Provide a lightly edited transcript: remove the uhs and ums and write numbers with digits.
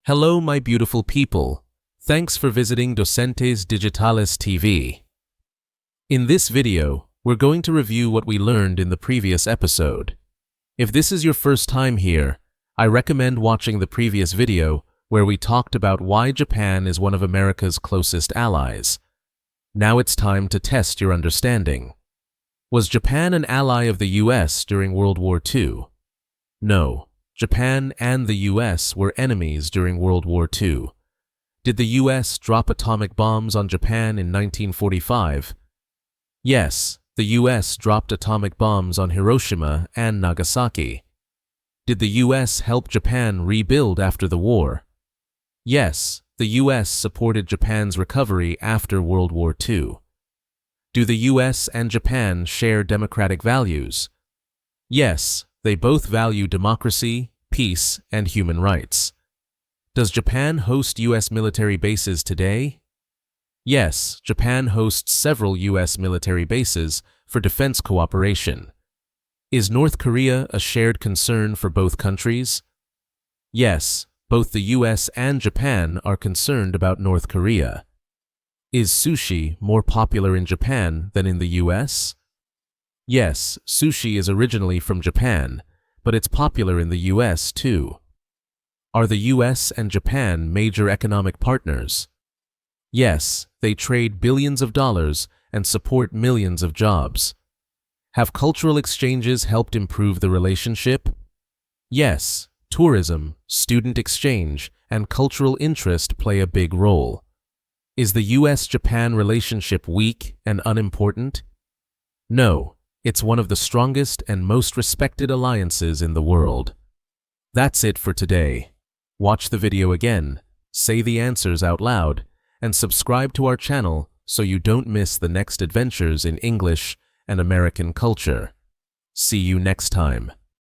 Hello, my beautiful people. Thanks for visiting Docentes DigitalesTV. In this video, we're going to review what we learned in the previous episode. If this is your first time here, I recommend watching the previous video where we talked about why Japan is one of America's closest allies. Now it's time to test your understanding. Was Japan an ally of the US during World War II? No. Japan and the US were enemies during World War II. Did the US drop atomic bombs on Japan in 1945? Yes, the US dropped atomic bombs on Hiroshima and Nagasaki. Did the US help Japan rebuild after the war? Yes, the US supported Japan's recovery after World War II. Do the US and Japan share democratic values? Yes, they both value democracy, peace, and human rights. Does Japan host US military bases today? Yes, Japan hosts several US military bases for defense cooperation. Is North Korea a shared concern for both countries? Yes, both the US and Japan are concerned about North Korea. Is sushi more popular in Japan than in the US? Yes, sushi is originally from Japan, but it's popular in the US too. Are the US and Japan major economic partners? Yes, they trade billions of dollars and support millions of jobs. Have cultural exchanges helped improve the relationship? Yes, tourism, student exchange, and cultural interest play a big role. Is the US-Japan relationship weak and unimportant? No. It's one of the strongest and most respected alliances in the world. That's it for today. Watch the video again, say the answers out loud, and subscribe to our channel so you don't miss the next adventures in English and American culture. See you next time.